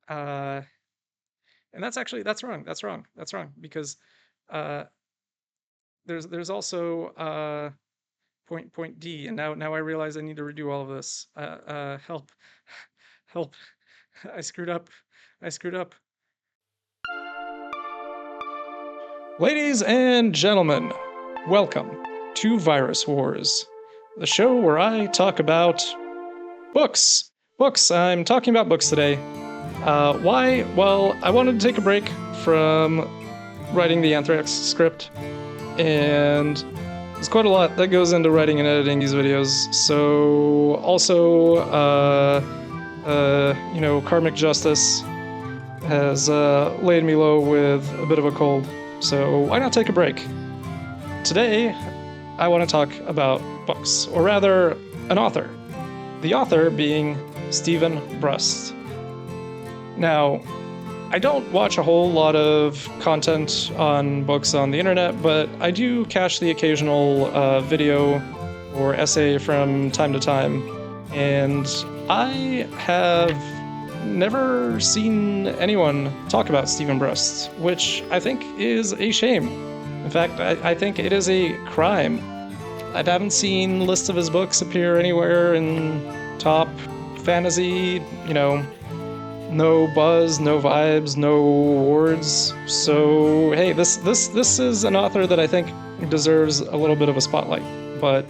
Uh, and that's wrong. That's wrong because uh, there's also point D, and now I realize I need to redo all of this. Help, help! I screwed up. I screwed up. Ladies and gentlemen, welcome to Virus Wars, the show where I talk about books. Books. I'm talking about books today. Why? Well, I wanted to take a break from writing the Anthrax script, and there's quite a lot that goes into writing and editing these videos. So, also, Karmic Justice has laid me low with a bit of a cold. So why not take a break? Today, I want to talk about books, or rather, an author. The author being Stephen Brust. Now, I don't watch a whole lot of content on books on the internet, but I do catch the occasional video or essay from time to time, and I have never seen anyone talk about Stephen Brust, which I think is a shame. In fact, I think it is a crime. I haven't seen lists of his books appear anywhere in top fantasy, no buzz, no vibes, no awards. So hey, this is an author that I think deserves a little bit of a spotlight. But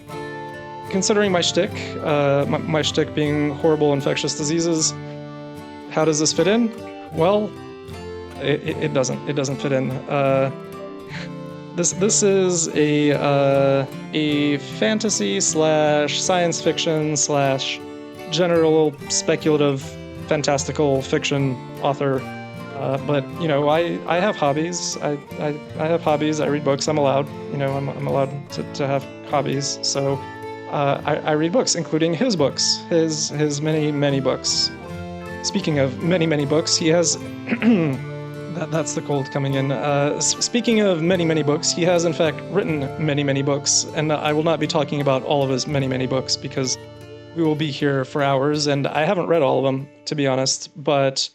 considering my shtick, my shtick being horrible infectious diseases, how does this fit in? Well, it doesn't. It doesn't fit in. This is a fantasy / science fiction / general speculative fantastical fiction author. But I have hobbies. I have hobbies. I read books. I'm allowed. I'm allowed to have hobbies. So I read books, including his books, his many books. Speaking of many books, he has... that's the cold coming in. Speaking of many books, he has in fact written many books, and I will not be talking about all of his many books because we will be here for hours, and I haven't read all of them, to be honest, but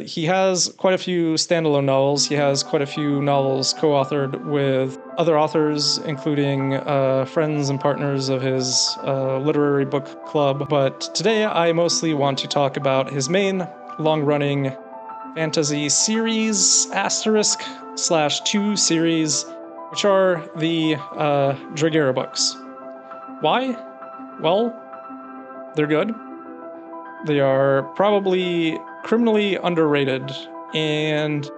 he has quite a few standalone novels. He has quite a few novels co-authored with other authors, including friends and partners of his literary book club. But today I mostly want to talk about his main long-running fantasy series, */2 series, which are the Dragón books. Why? Well, they're good. They are probably criminally underrated, and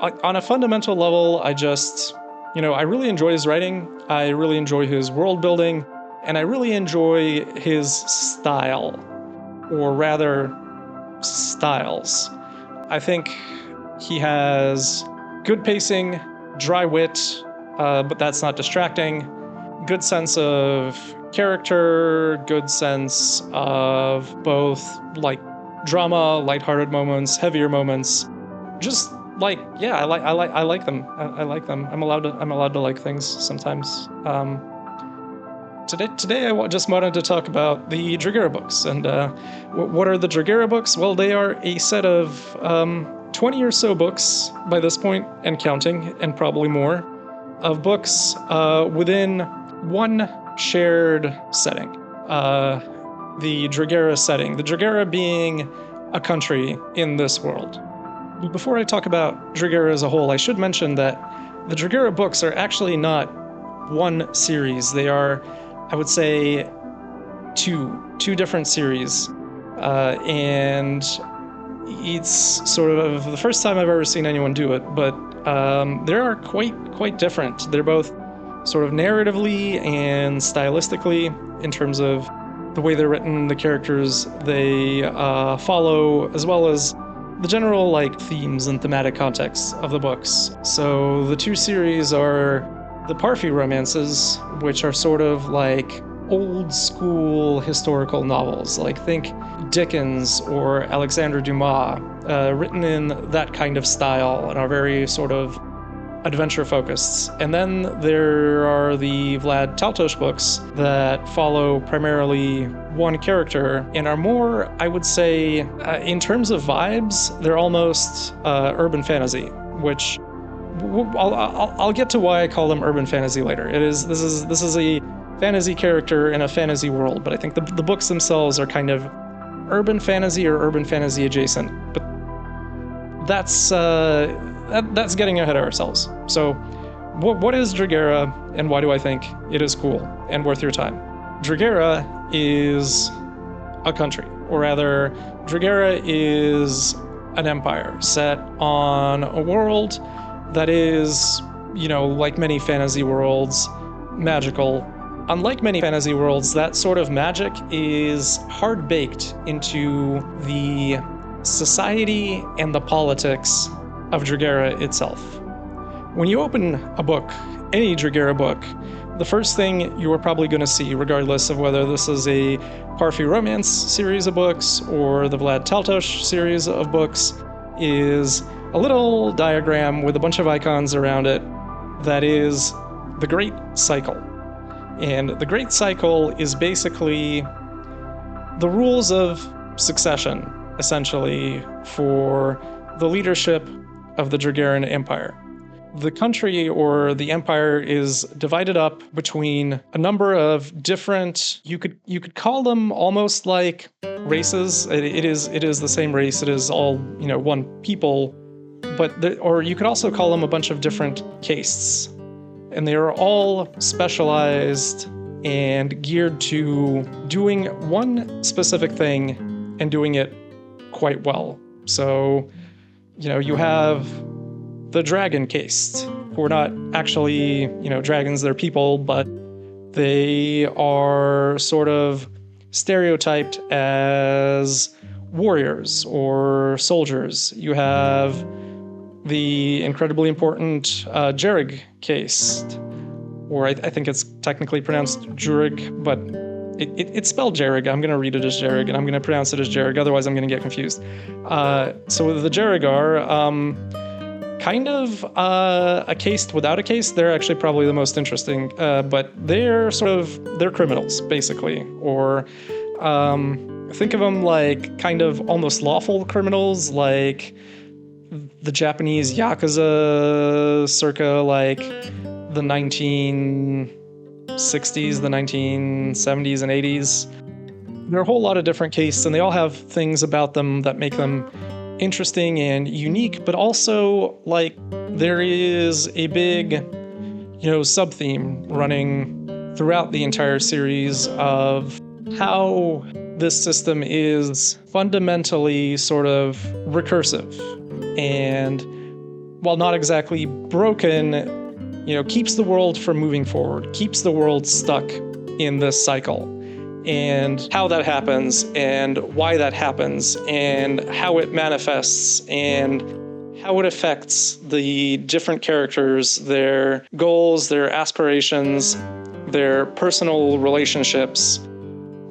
on a fundamental level, I really enjoy his writing, I really enjoy his world building, and I really enjoy his style, or rather, styles. I think he has good pacing, dry wit, but that's not distracting, good sense of character, good sense of both, drama, lighthearted moments, heavier moments. Just I like them. I like them. I'm allowed to like things sometimes. Today I just wanted to talk about the Dragón books. And what are the Dragón books? Well, they are a set of 20 or so books by this point, and counting, and probably more, of books within one shared setting. The Dragón setting. The Dragón being a country in this world. Before I talk about Dragón as a whole, I should mention that the Dragón books are actually not one series. They are, I would say, two different series. And it's sort of the first time I've ever seen anyone do it, but they are quite different. They're both sort of narratively and stylistically, in terms of the way they're written, the characters they follow, as well as the general themes and thematic context of the books. So the two series are the Parfy romances, which are sort of old school historical novels, think Dickens or Alexandre Dumas, written in that kind of style, and are very sort of adventure-focused. And then there are the Vlad Tolstoy books that follow primarily one character and are more, I would say, in terms of vibes, they're almost urban fantasy, which I'll get to why I call them urban fantasy later. This is a fantasy character in a fantasy world, but I think the books themselves are kind of urban fantasy or urban fantasy adjacent. But that's getting ahead of ourselves. So what is Dragera, and why do I think it is cool and worth your time? Dragera is a country, or rather, Dragera is an empire set on a world that is, like many fantasy worlds, magical. Unlike many fantasy worlds, that sort of magic is hard-baked into the society and the politics of Dragera itself. When you open a book, any Dragera book, the first thing you are probably going to see, regardless of whether this is a Parfait Romance series of books or the Vlad Tolstoy series of books, is a little diagram with a bunch of icons around it that is the Great Cycle. And the Great Cycle is basically the rules of succession, essentially, for the leadership of the Drageran Empire. The country, or the empire, is divided up between a number of different, you could call them almost like races. It is the same race. It is all, one people, or you could also call them a bunch of different castes. And they are all specialized and geared to doing one specific thing and doing it quite well. So, you have the dragon caste, who are not actually, dragons, they're people, but they are sort of stereotyped as warriors or soldiers. You have the incredibly important Jerig caste, or I think it's technically pronounced Jurig, but it's spelled Jerig. I'm going to read it as Jerig, and I'm going to pronounce it as Jerig, otherwise I'm going to get confused. So the Jerig are kind of a caste without a caste. They're actually probably the most interesting, but they're criminals, basically, or think of them like kind of almost lawful criminals, like the Japanese Yakuza circa like the 1960s, the 1970s and 80s. There are a whole lot of different castes, and they all have things about them that make them interesting and unique, but also, like, there is a big, sub-theme running throughout the entire series of how this system is fundamentally sort of recursive, and while not exactly broken, keeps the world from moving forward, keeps the world stuck in this cycle. And how that happens, and why that happens, and how it manifests, and how it affects the different characters, their goals, their aspirations, their personal relationships.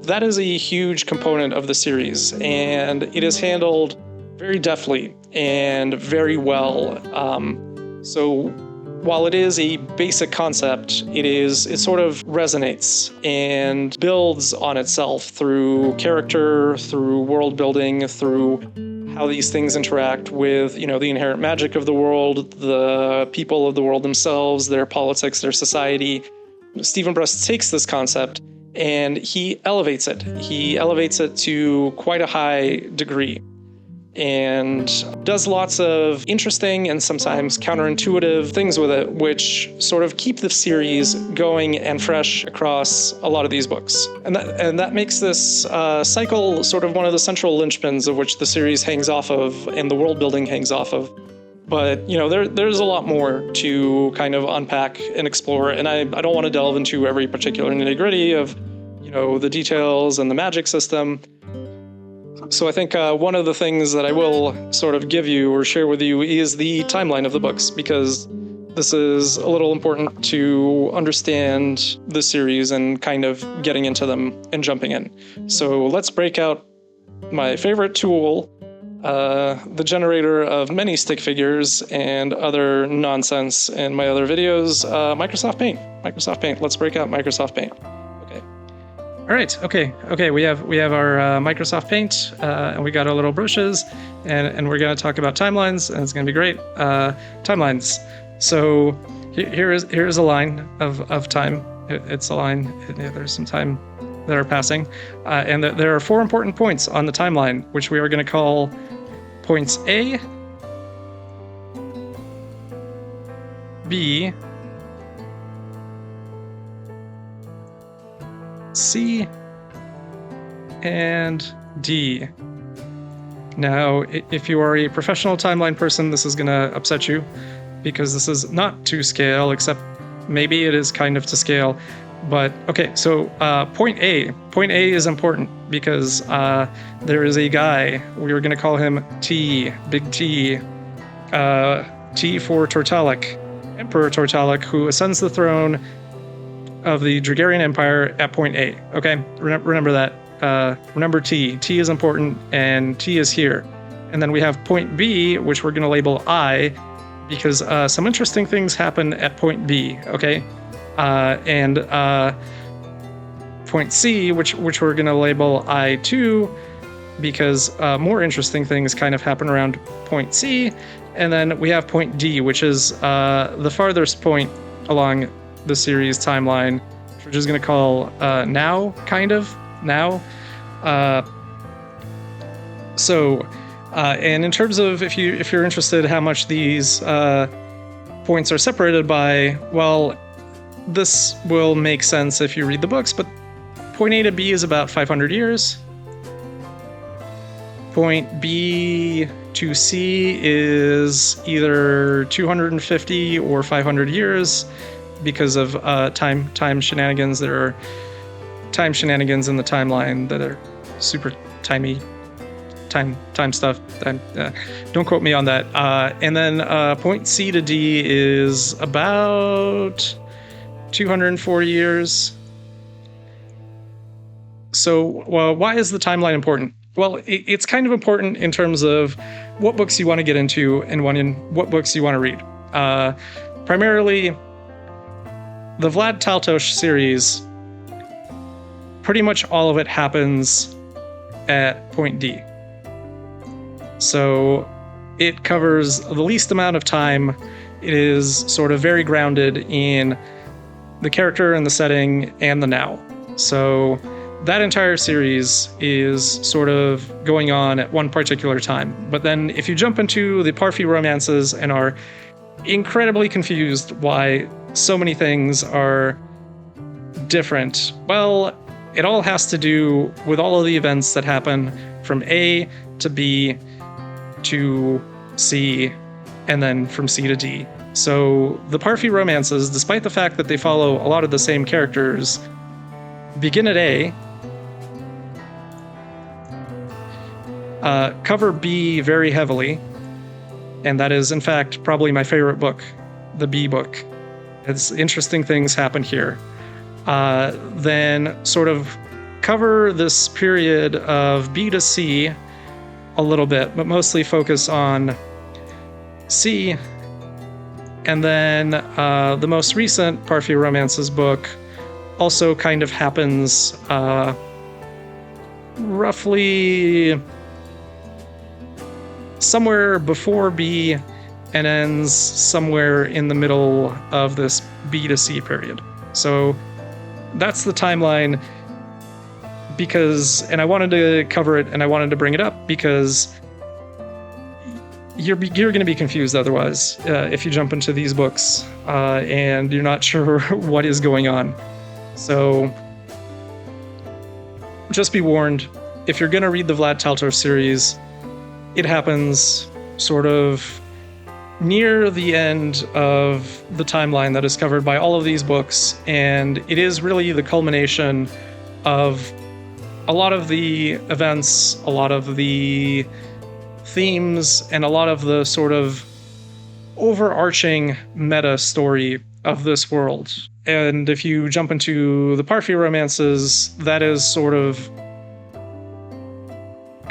That is a huge component of the series, and it is handled very deftly and very well. So while it is a basic concept, it sort of resonates and builds on itself through character, through world building, through how these things interact with, the inherent magic of the world, the people of the world themselves, their politics, their society. Stephen Brust takes this concept and he elevates it. He elevates it to quite a high degree, and does lots of interesting and sometimes counterintuitive things with it, which sort of keep the series going and fresh across a lot of these books. And that makes this cycle sort of one of the central linchpins of which the series hangs off of and the world building hangs off of. But, there's a lot more to kind of unpack and explore, and I don't want to delve into every particular nitty-gritty of, the details and the magic system. So I think one of the things that I will sort of give you or share with you is the timeline of the books, because this is a little important to understand the series and kind of getting into them and jumping in. So let's break out my favorite tool the generator of many stick figures and other nonsense in my other videos, Microsoft Paint. Microsoft Paint. Let's break out Microsoft Paint. Okay. All right. Okay. We have our Microsoft Paint, and we got our little brushes, and we're gonna talk about timelines, and it's gonna be great. Timelines. So here's a line of time. It's a line. There's some time that are passing, and there are 4 important points on the timeline, which we are going to call points A, B, C, and D. Now, if you are a professional timeline person, this is going to upset you, because this is not to scale, except maybe it is kind of to scale. But okay, so point A is important because there is a guy, we were going to call him T, big T, T for Tortalic, Emperor Tortalic, who ascends the throne of the Dragarian Empire at point A. Okay, remember that. Remember T. T is important, and T is here. And then we have point B, which we're going to label I, because some interesting things happen at point B, okay? And point C, which we're going to label I2, because more interesting things kind of happen around point C. And then we have point D, which is the farthest point along the series timeline, which we're just going to call now, kind of, now. And in terms of if you're interested how much these points are separated by, well, this will make sense if you read the books, but point A to B is about 500 years. Point B to C is either 250 or 500 years because of time shenanigans. There are time shenanigans in the timeline that are super timey. Time stuff. Don't quote me on that. And then point C to D is about 240 years. So, well, why is the timeline important? Well, it's kind of important in terms of what books you want to get into and what books you want to read. Primarily, the Vlad Taltos series, pretty much all of it happens at point D. So it covers the least amount of time. It is sort of very grounded in the character and the setting and the now. So that entire series is sort of going on at one particular time. But then if you jump into the Parfy romances and are incredibly confused why so many things are different, well, it all has to do with all of the events that happen from A to B to C, and then from C to D. So the Parfy romances, despite the fact that they follow a lot of the same characters, begin at A, cover B very heavily, and that is in fact probably my favorite book, the B book. It's interesting things happen here. Then sort of cover this period of B to C a little bit, but mostly focus on C. And then the most recent Parfy Romances book also kind of happens roughly somewhere before B and ends somewhere in the middle of this B to C period. So that's the timeline. Because, and I wanted to cover it and I wanted to bring it up because you're going to be confused otherwise if you jump into these books and you're not sure what is going on. So just be warned, if you're going to read the Vlad Taltos series, it happens sort of near the end of the timeline that is covered by all of these books, and it is really the culmination of a lot of the events, a lot of the themes, and a lot of the sort of overarching meta story of this world. And if you jump into the Parfy romances, that is sort of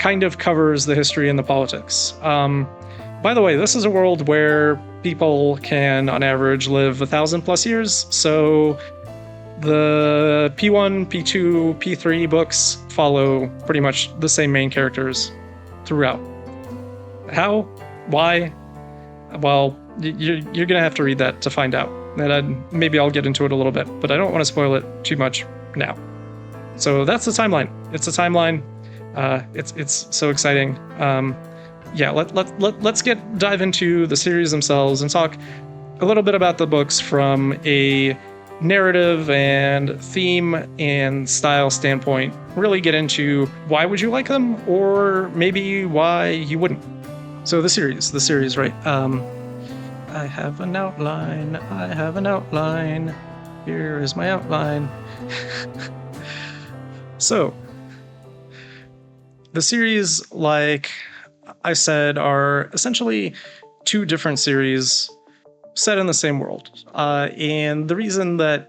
kind of covers the history and the politics. By the way, this is a world where people can, on average, live 1,000+ years. So the P1, P2, P3 books follow pretty much the same main characters throughout. How? Why? Well, you're going to have to read that to find out. And maybe I'll get into it a little bit, but I don't want to spoil it too much now. So that's the timeline. It's a timeline. It's so exciting. Let's dive into the series themselves and talk a little bit about the books from a narrative and theme and style standpoint. Really get into why would you like them, or maybe why you wouldn't. So the series, right? I have an outline. Here is my outline. So, the series, like I said, are essentially two different series set in the same world. And the reason that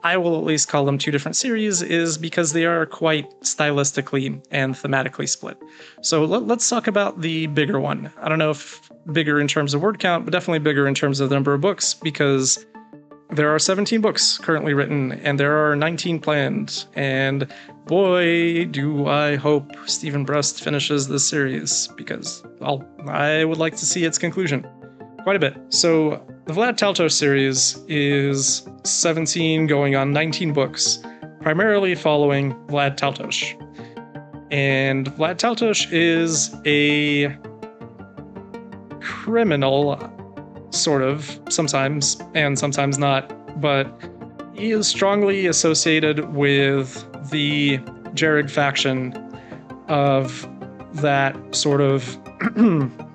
I will at least call them two different series is because they are quite stylistically and thematically split. So let's talk about the bigger one. I don't know if bigger in terms of word count, but definitely bigger in terms of the number of books, because there are 17 books currently written and there are 19 planned. And boy, do I hope Stephen Brust finishes this series, because I would like to see its conclusion quite a bit. So the Vlad Taltos series is 17 going on 19 books, primarily following Vlad Taltos. And Vlad Taltos is a criminal, sort of, sometimes, and sometimes not, but he is strongly associated with the Jereg faction of that sort of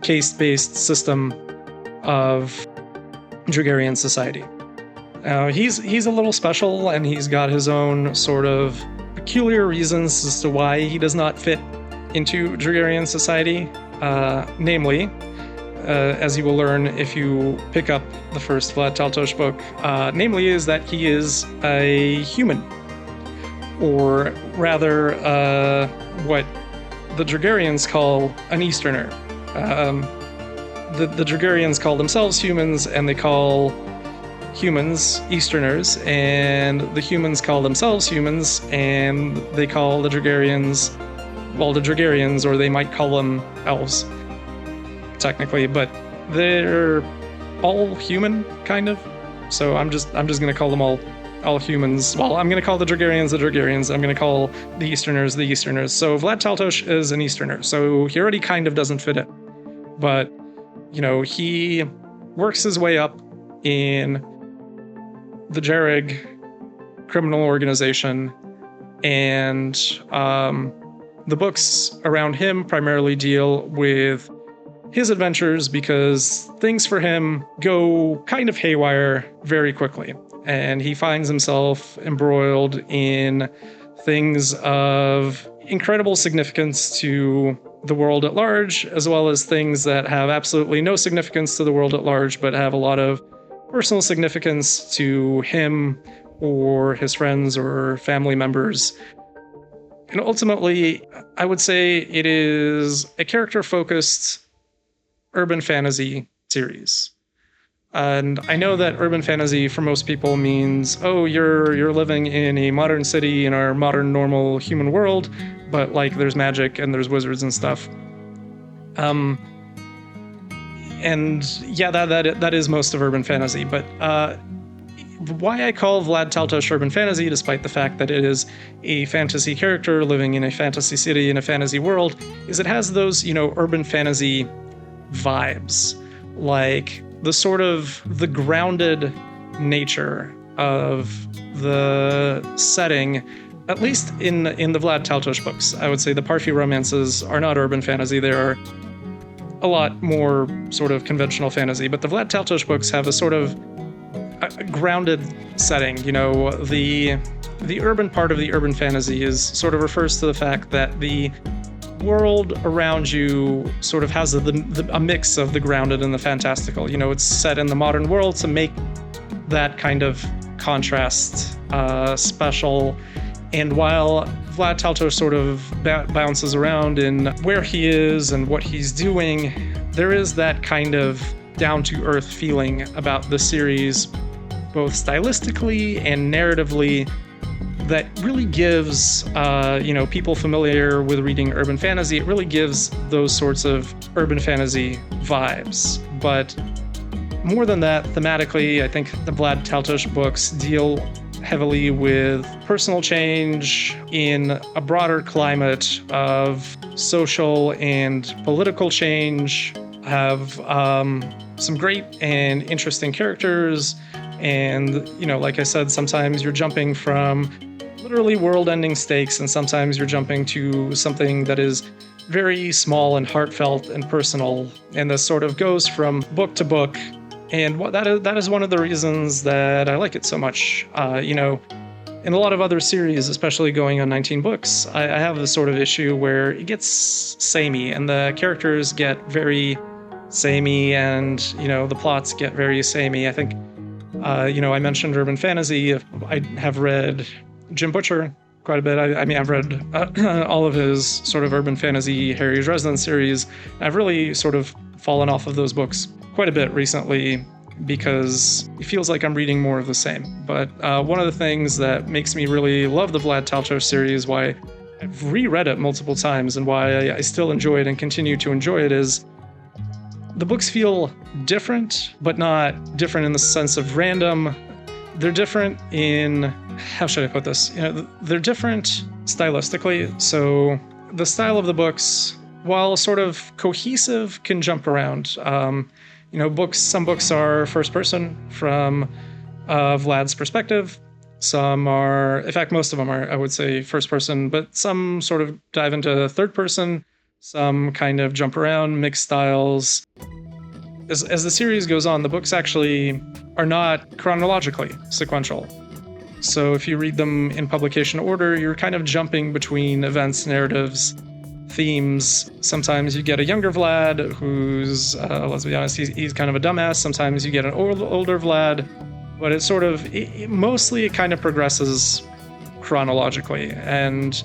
caste-based system of Dragarian society. He's a little special, and he's got his own sort of peculiar reasons as to why he does not fit into Dragarian society, namely, as you will learn if you pick up the first Vlad Taltos book, namely is that he is a human, or rather what the Dragarians call an Easterner. The Dragarians call themselves humans, and they call humans Easterners, and the humans call themselves humans, and they call the Dragarians, well, the Dragarians, or they might call them elves, technically, but they're all human, kind of. So I'm just gonna call them all humans. Well, I'm gonna call the Dragarians the Dragarians. I'm gonna call the Easterners the Easterners. So Vlad Taltos is an Easterner, so he already kind of doesn't fit it. But you know, he works his way up in the Jereg criminal organization, and the books around him primarily deal with his adventures, because things for him go kind of haywire very quickly, and he finds himself embroiled in things of incredible significance to the world at large, as well as things that have absolutely no significance to the world at large, but have a lot of personal significance to him or his friends or family members. And ultimately, I would say it is a character-focused urban fantasy series. And I know that urban fantasy for most people means, oh, you're living in a modern city in our modern normal human world, but like there's magic and there's wizards and stuff. And yeah, that is most of urban fantasy. But why I call Vlad Taltos urban fantasy, despite the fact that it is a fantasy character living in a fantasy city in a fantasy world, is it has those, urban fantasy vibes, like the sort of the grounded nature of the setting, at least in the Vlad Taltos books. I would say the Parfi romances are not urban fantasy. They are a lot more sort of conventional fantasy, but the Vlad Taltos books have a sort of a grounded setting. The urban part of the urban fantasy is sort of refers to the fact that the world around you sort of has a mix of the grounded and the fantastical. It's set in the modern world to make that kind of contrast special. And while Vlad Taltos sort of bounces around in where he is and what he's doing, there is that kind of down-to-earth feeling about the series, both stylistically and narratively, that really gives, people familiar with reading urban fantasy, it really gives those sorts of urban fantasy vibes. But more than that, thematically, I think the Vlad Taltos books deal heavily with personal change in a broader climate of social and political change, have some great and interesting characters, and, like I said, sometimes you're jumping from literally world-ending stakes, and sometimes you're jumping to something that is very small and heartfelt and personal, and this sort of goes from book to book. And that is one of the reasons that I like it so much. In a lot of other series, especially going on 19 books, I have this sort of issue where it gets samey, and the characters get very samey, and, the plots get very samey. I think, I mentioned urban fantasy. I have read Jim Butcher quite a bit. I've read all of his sort of urban fantasy Harry Dresden series. I've really sort of fallen off of those books quite a bit recently because it feels like I'm reading more of the same. But one of the things that makes me really love the Vlad Taltos series, why I've reread it multiple times and why I still enjoy it and continue to enjoy it, is the books feel different, but not different in the sense of random. They're different in, how should I put this? They're different stylistically. So the style of the books, while sort of cohesive, can jump around. Some books are first person from Vlad's perspective. Some are, in fact, most of them are, I would say, first person, but some sort of dive into third person. Some kind of jump around, mix styles. As the series goes on, the books actually are not chronologically sequential. So if you read them in publication order, you're kind of jumping between events, narratives, themes. Sometimes you get a younger Vlad who's, let's be honest, he's kind of a dumbass. Sometimes you get an older Vlad, but mostly it kind of progresses chronologically. And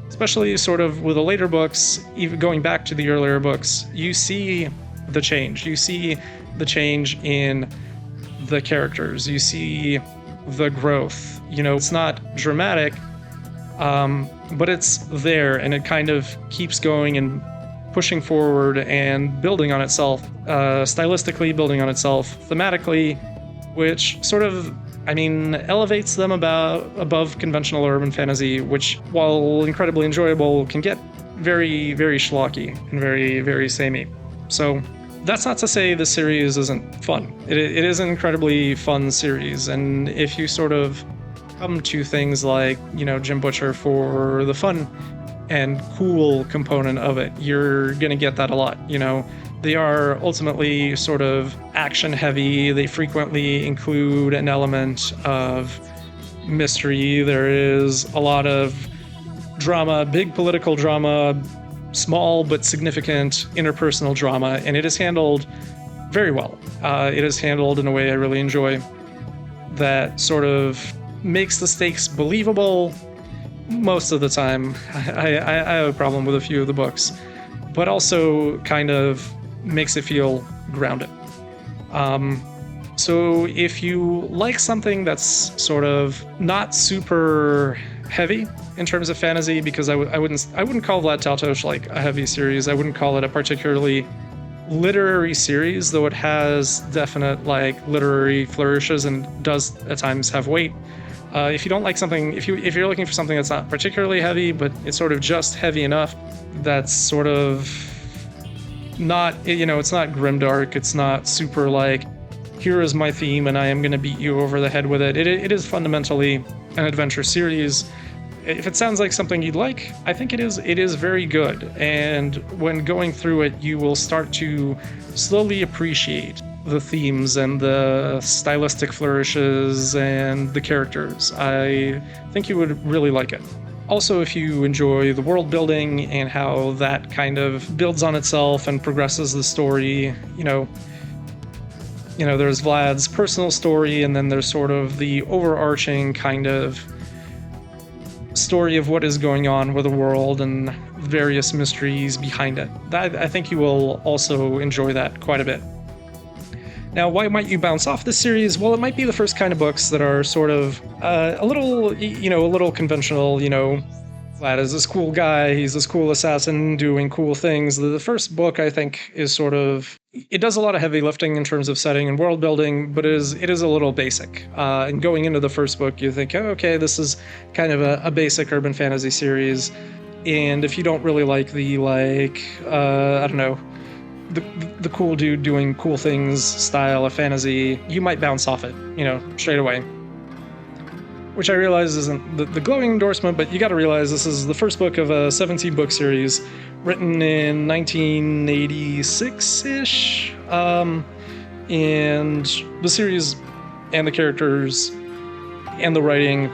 especially sort of with the later books, even going back to the earlier books, you see the change. You see the change in the characters. You see the growth. It's not dramatic, but it's there, and it kind of keeps going and pushing forward and building on itself, stylistically building on itself, thematically, which sort of, elevates them above conventional urban fantasy, which, while incredibly enjoyable, can get very, very schlocky and very, very samey. So that's not to say the series isn't fun. It is an incredibly fun series, and if you sort of come to things like, Jim Butcher for the fun and cool component of it, you're gonna get that a lot. They are ultimately sort of action heavy. They frequently include an element of mystery. There is a lot of drama, big political drama, small but significant interpersonal drama, and it is handled very well. It is handled in a way I really enjoy that sort of makes the stakes believable most of the time. I have a problem with a few of the books, but also kind of makes it feel grounded. So if you like something that's sort of not super heavy in terms of fantasy, because I wouldn't call Vlad Taltos like a heavy series. I wouldn't call it a particularly literary series, though it has definite literary flourishes and does at times have weight. If you don't like something, if you're looking for something that's not particularly heavy, but it's sort of just heavy enough, that's sort of not, it's not grimdark, it's not super here is my theme and I am going to beat you over the head with it. It is fundamentally an adventure series. If it sounds like something you'd like, I think it is very good. And when going through it, you will start to slowly appreciate the themes and the stylistic flourishes and the characters. I think you would really like it. Also, if you enjoy the world building and how that kind of builds on itself and progresses the story, there's Vlad's personal story, and then there's sort of the overarching kind of story of what is going on with the world and various mysteries behind it. I think you will also enjoy that quite a bit. Now, why might you bounce off this series? Well, it might be the first kind of books that are sort of a little conventional, Vlad is this cool guy, he's this cool assassin doing cool things. The first book, I think, is sort of, it does a lot of heavy lifting in terms of setting and world building, but it is a little basic. And going into the first book, you think, oh, okay, this is kind of a basic urban fantasy series. And if you don't really like the, I don't know, the cool dude doing cool things style of fantasy, you might bounce off it, straight away. Which I realize isn't the glowing endorsement, but you gotta realize this is the first book of a 17-book series written in 1986-ish. And the series and the characters and the writing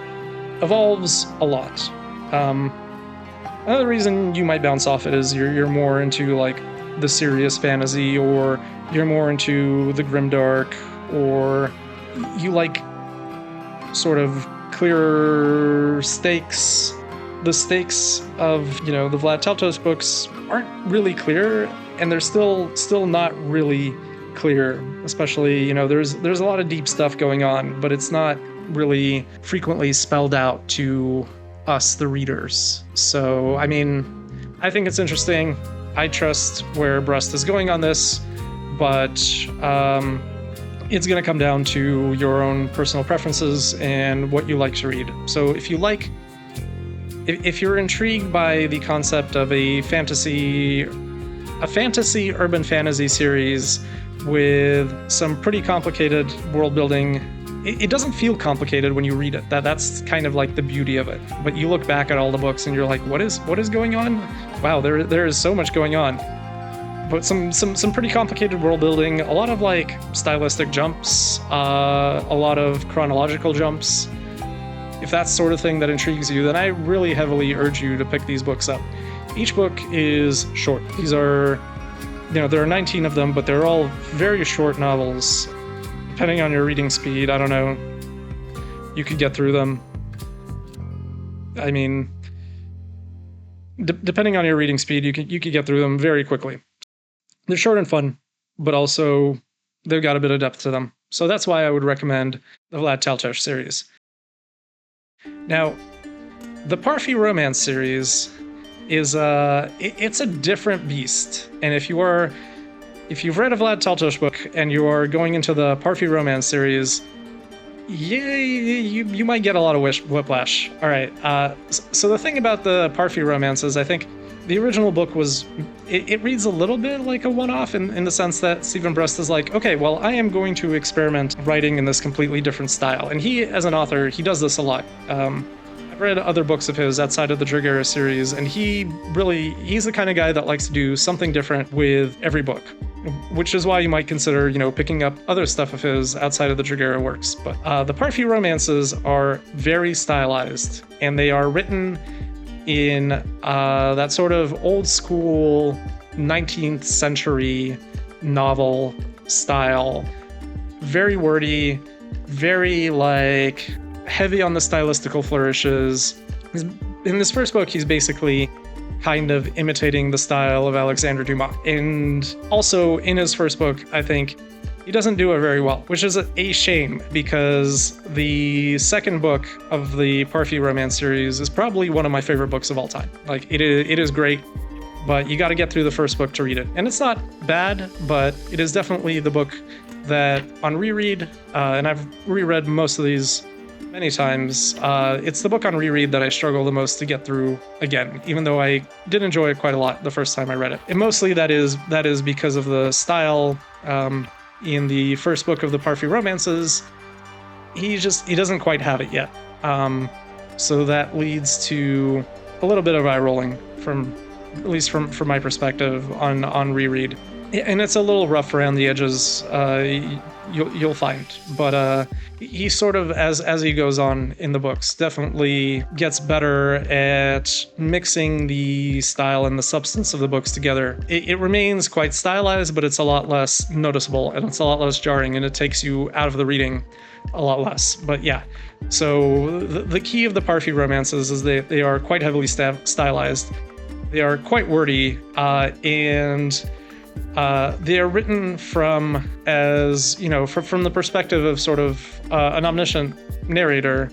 evolves a lot. Another reason you might bounce off it is you're more into the serious fantasy, or you're more into the grimdark, or you like sort of clearer stakes. The stakes of the Vlad Telltos books aren't really clear, and they're still not really clear. Especially there's a lot of deep stuff going on, but it's not really frequently spelled out to us, the readers. So I think it's interesting. I trust where Brust is going on this, but it's going to come down to your own personal preferences and what you like to read. So if you're intrigued by the concept of a fantasy urban fantasy series with some pretty complicated world building, it doesn't feel complicated when you read it. That's kind of the beauty of it. But you look back at all the books and you're like, what is going on? Wow, there is so much going on. But some pretty complicated world building, a lot of stylistic jumps, a lot of chronological jumps. If that's sort of thing that intrigues you, then I really heavily urge you to pick these books up. Each book is short. These are, there are 19 of them, but they're all very short novels. Depending on your reading speed, I don't know, you could get through them. Depending on your reading speed, you could get through them very quickly. They're short and fun, but also they've got a bit of depth to them. So that's why I would recommend the Vlad Telltos series. Now, the Parfy Romance series is it's a different beast. And if you've read a Vlad Telltos book and you are going into the Parfy Romance series, you might get a lot of whiplash. All right. So the thing about the Parfy Romance is I think the original book it reads a little bit like a one-off in the sense that Stephen Brust is okay, well, I am going to experiment writing in this completely different style. And he, as an author, he does this a lot. I've read other books of his outside of the Dragón series, and he's the kind of guy that likes to do something different with every book, which is why you might consider, picking up other stuff of his outside of the Dragón works. But the Parfy romances are very stylized, and they are written in that sort of old school 19th century novel style. Very wordy, very heavy on the stylistical flourishes. In this first book, he's basically kind of imitating the style of Alexandre Dumas. And also in his first book, I think he doesn't do it very well, which is a shame, because the second book of the Parfy Romance series is probably one of my favorite books of all time. It is great, but you got to get through the first book to read it. And it's not bad, but it is definitely the book that on reread, and I've reread most of these many times, it's the book on reread that I struggle the most to get through again, even though I did enjoy it quite a lot the first time I read it. And mostly that is because of the style. In the first book of the Parfy Romances, he doesn't quite have it yet. So that leads to a little bit of eye rolling at least from my perspective on reread. And it's a little rough around the edges. you'll find. But he sort of, as he goes on in the books, definitely gets better at mixing the style and the substance of the books together. It remains quite stylized, but it's a lot less noticeable, and it's a lot less jarring, and it takes you out of the reading a lot less. But yeah, so the key of the Parfy romances is they are quite heavily stylized. They are quite wordy, and they are written from the perspective of sort of an omniscient narrator,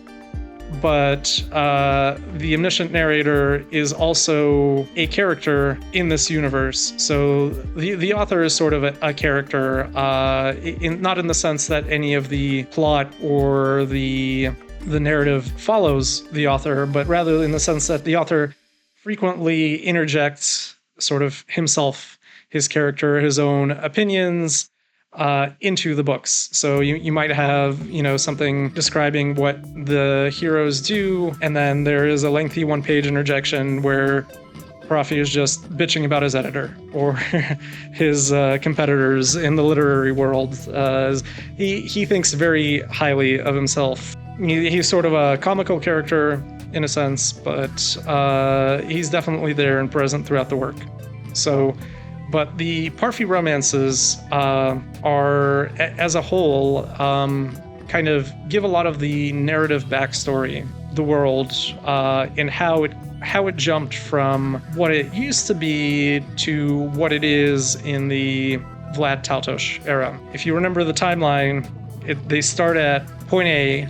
but the omniscient narrator is also a character in this universe. So the author is sort of a character, not in the sense that any of the plot or the narrative follows the author, but rather in the sense that the author frequently interjects sort of himself, his character, his own opinions into the books. So you might have, something describing what the heroes do, and then there is a lengthy one-page interjection where Parfy is just bitching about his editor or his competitors in the literary world. He thinks very highly of himself. He's sort of a comical character in a sense, but he's definitely there and present throughout the work. But the Parfy romances are, as a whole, kind of give a lot of the narrative backstory, the world, and how it jumped from what it used to be to what it is in the Vlad Tautosh era. If you remember the timeline, they start at point A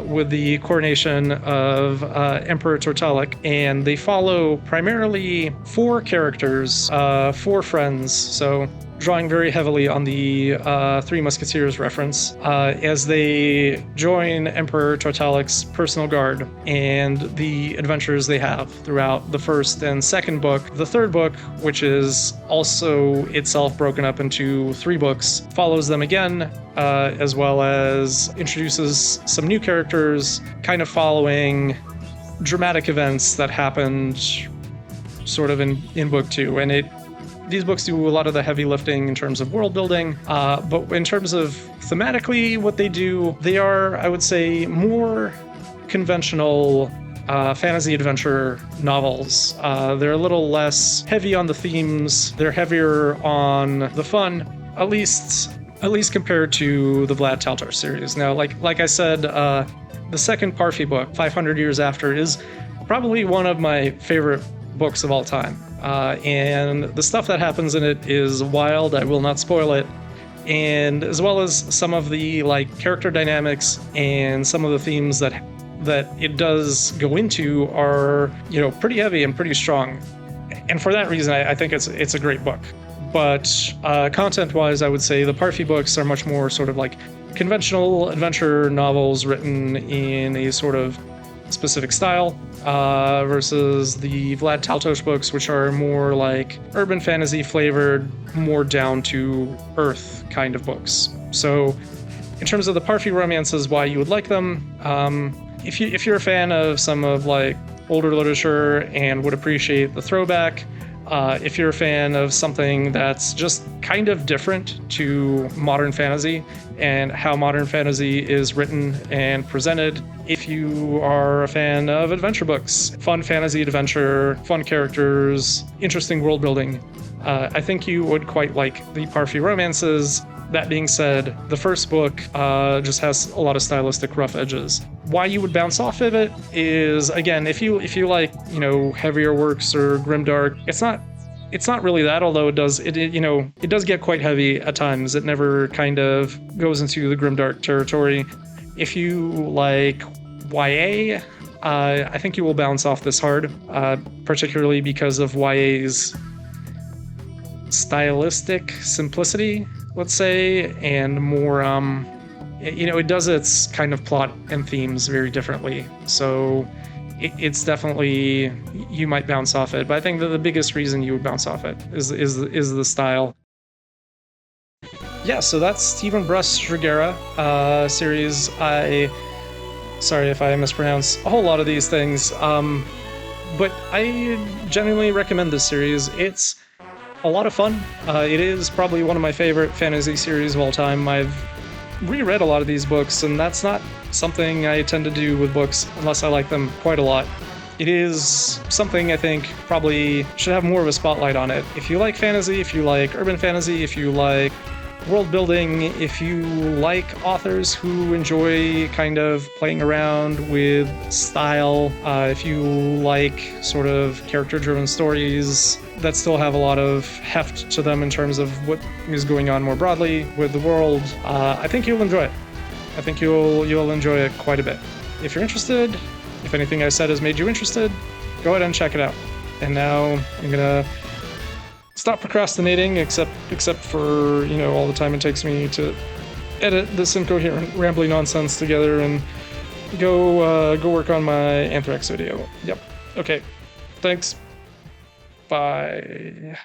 with the coronation of Emperor Tortalic, and they follow primarily 4 characters, 4 friends, so drawing very heavily on the Three Musketeers reference, as they join Emperor Tortalic's personal guard and the adventures they have throughout the first and second book. The third book, which is also itself broken up into 3 books, follows them again, as well as introduces some new characters, kind of following dramatic events that happened sort of in book 2. And these books do a lot of the heavy lifting in terms of world building, but in terms of thematically what they do, they are, I would say, more conventional fantasy adventure novels. They're a little less heavy on the themes. They're heavier on the fun, at least compared to the Vlad Tautosh series. Now, like I said, the second Parfy book, 500 Years After, is probably one of my favorite books of all time. And the stuff that happens in it is wild. I will not spoil it. And as well as some of the character dynamics and some of the themes that it does go into are, pretty heavy and pretty strong. And for that reason, I think it's a great book. But content-wise, I would say the Parfy books are much more sort of conventional adventure novels written in a sort of specific style, versus the Vlad Tautosh books, which are more urban fantasy flavored, more down to earth kind of books. So in terms of the Parfy romances, why you would like them, if you're a fan of some of older literature and would appreciate the throwback, if you're a fan of something that's just kind of different to modern fantasy and how modern fantasy is written and presented, if you are a fan of adventure books, fun fantasy adventure, fun characters, interesting world building, I think you would quite like the Parfy romances. That being said, the first book just has a lot of stylistic rough edges. Why you would bounce off of it is, again, if you like, heavier works or grimdark, it's not really that, although it does get quite heavy at times. It never kind of goes into the grimdark territory. If you like YA, I think you will bounce off this hard, particularly because of YA's stylistic simplicity, let's say, and more, it does its kind of plot and themes very differently. So it's definitely, you might bounce off it, but I think that the biggest reason you would bounce off it is the style. Yeah, so that's Stephen Brust's Dragera series. Sorry if I mispronounce a whole lot of these things, but I genuinely recommend this series. It's a lot of fun. It is probably one of my favorite fantasy series of all time. I've reread a lot of these books, and that's not something I tend to do with books unless I like them quite a lot. It is something I think probably should have more of a spotlight on it. If you like fantasy, if you like urban fantasy, if you like world building, if you like authors who enjoy kind of playing around with style, if you like sort of character-driven stories that still have a lot of heft to them in terms of what is going on more broadly with the world, I think you'll enjoy it. I think you'll enjoy it quite a bit. If you're interested, if anything I said has made you interested, go ahead and check it out. And now I'm gonna stop procrastinating, except for, you know, all the time it takes me to edit this incoherent, rambling nonsense together, and go work on my Anthrax video. Yep. Okay. Thanks. Bye.